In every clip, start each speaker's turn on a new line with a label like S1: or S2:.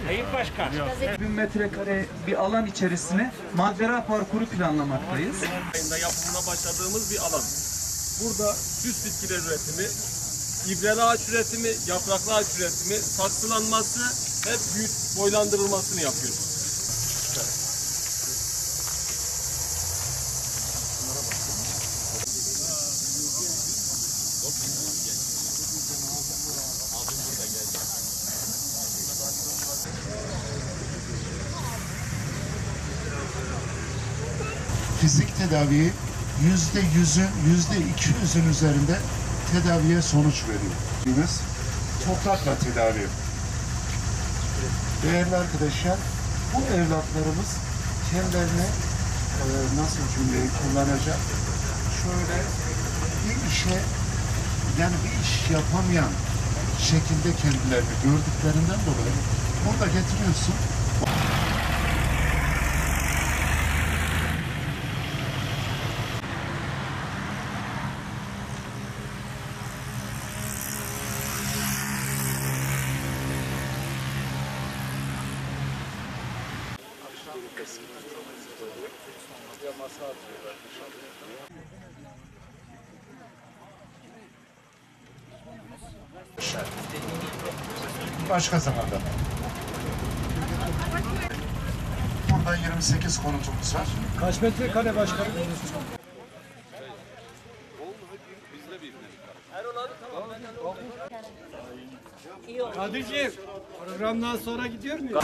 S1: Eyüp Başkan.
S2: 1000 metrekare bir alan içerisine macera parkuru planlamaktayız.
S3: Yapımına başladığımız bir alan. Burada süs bitkiler üretimi, ibreli ağaç üretimi, yapraklı ağaç üretimi, saksılanması ve büyük boylandırılmasını yapıyoruz.
S4: Fizik tedaviyi %100'ün, %200'ün üzerinde tedaviye sonuç veriyor. Toprakla tedavi. Değerli arkadaşlar, bu evlatlarımız kendilerini nasıl cümleyi kullanacak? Şöyle bir işe, yani bir iş yapamayan şekilde kendilerini gördüklerinden dolayı burada getiriyorsun. Başka zamanda. Burada 28 konutumuz var.
S5: Kaç metrekare başkanım? Kadir'ciğim, programdan sonra gidiyor muyuz?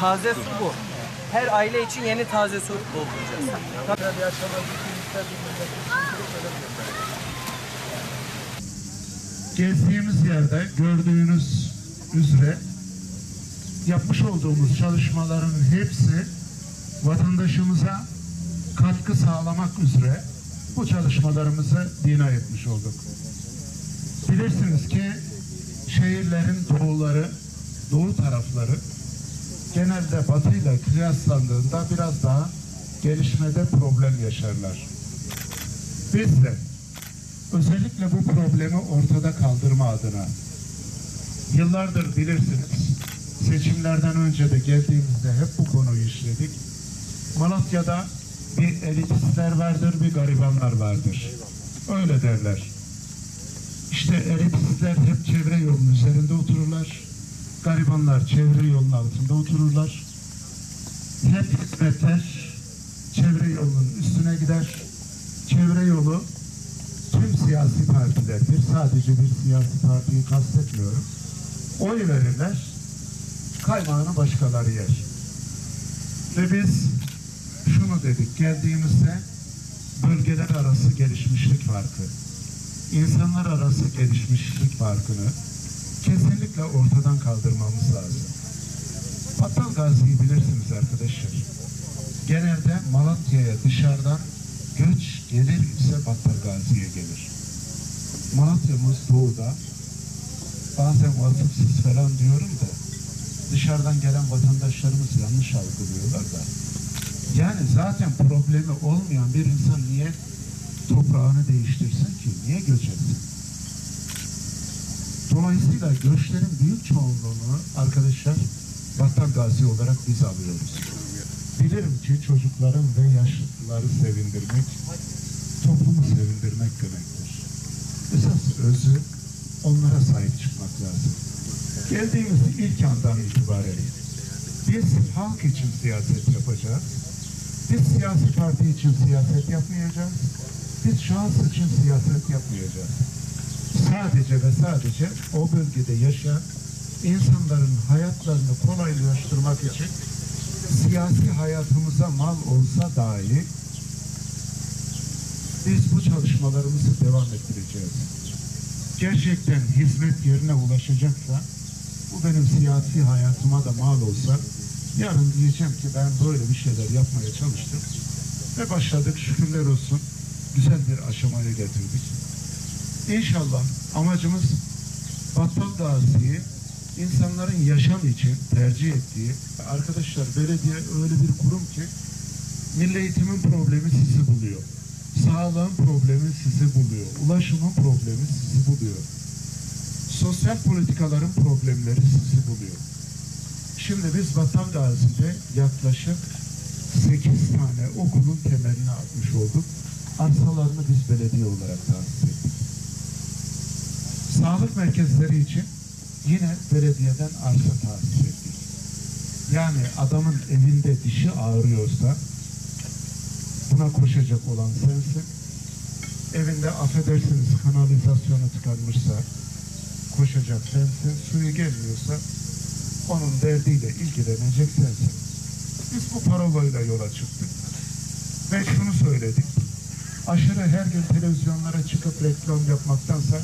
S2: Taze su bu. Her aile için yeni taze su dolduracağız.
S4: Gezdiğimiz yerde gördüğünüz üzere yapmış olduğumuz çalışmaların hepsi vatandaşımıza katkı sağlamak üzere bu çalışmalarımızı bina etmiş olduk. Bilirsiniz ki şehirlerin doğu tarafları genelde batıyla kıyaslandığında biraz daha gelişmede problem yaşarlar. Biz de özellikle bu problemi ortada kaldırma adına yıllardır bilirsiniz, seçimlerden önce de geldiğimizde hep bu konuyu işledik. Malatya'da bir elitistler vardır, bir garibanlar vardır. Öyle derler. İşte elitistler hep çevre yolunun üzerinde otururlar. Garibanlar çevre yolunun altında otururlar. Hep hizmetler çevre yolunun üstüne gider. Çevre yolu tüm siyasi partilerdir. Sadece bir siyasi partiyi kastetmiyorum. Oy verirler. Kaymağını başkaları yer. Ve biz şunu dedik. Geldiğimizde bölgeler arası gelişmişlik farkı, insanlar arası gelişmişlik farkını kesinlikle ortadan kaldırmamız lazım. Battal Gazi'yi bilirsiniz arkadaşlar. Genelde Malatya'ya dışarıdan göç gelir ise Battal Gazi'ye gelir. Malatya'mız doğuda, bazen vasıfsız falan diyorum da dışarıdan gelen vatandaşlarımız yanlış algılıyorlar da. Yani zaten problemi olmayan bir insan niye toprağını değiştirsin ki? Niye göç etsin? Dolayısıyla göçlerin büyük çoğunluğunu arkadaşlar Battal Gazi olarak biz alıyoruz. Bilirim ki çocukların ve yaşlıları sevindirmek, toplumu sevindirmek demektir. Esas özü onlara sahip çıkmak lazım. Geldiğimiz ilk andan itibaren biz halk için siyaset yapacağız. Biz siyasi parti için siyaset yapmayacağız. Biz şahıs için siyaset yapmayacağız. Sadece ve sadece o bölgede yaşayan insanların hayatlarını kolaylaştırmak için siyasi hayatımıza mal olsa dahi Biz bu çalışmalarımızı devam ettireceğiz. Gerçekten hizmet yerine ulaşacaksa, bu benim siyasi hayatıma da mal olsa, yarın diyeceğim ki ben böyle bir şeyler yapmaya çalıştım ve başladık, şükürler olsun, güzel bir aşamaya getirdik. İnşallah amacımız Battal Gazi'yi insanların yaşam için tercih ettiği, arkadaşlar belediye öyle bir kurum ki milli eğitimin problemi sizi buluyor. Sağlığın problemi sizi buluyor. Ulaşımın problemi sizi buluyor. Sosyal politikaların problemleri sizi buluyor. Şimdi biz Battal Gazi'de yaklaşık 8 tane okulun temelini atmış olduk. Arsalarını biz belediye olarak tahsis ettik. Sağlık merkezleri için yine belediyeden arsa tahsis ettik. Yani adamın evinde dişi ağrıyorsa buna koşacak olan sensin. Evinde affedersiniz kanalizasyonu tıkanmışsa koşacak sensin. Suyu gelmiyorsa onun derdiyle ilgilenecek sensin. Biz bu parolayla yola çıktık. Ve şunu söyledik. Aşırı her gün televizyonlara çıkıp reklam yapmaktansa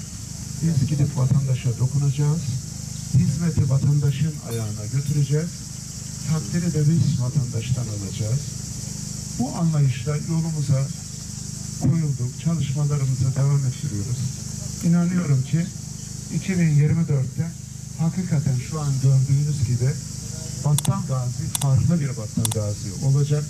S4: biz gidip vatandaşa dokunacağız. Hizmeti vatandaşın ayağına götüreceğiz. Takdiri de biz vatandaştan alacağız. Bu anlayışla yolumuza koyulduk. Çalışmalarımıza devam ettiriyoruz. İnanıyorum ki 2024'te hakikaten şu an gördüğünüz gibi Battal Gazi farklı bir Battal Gazi olacak.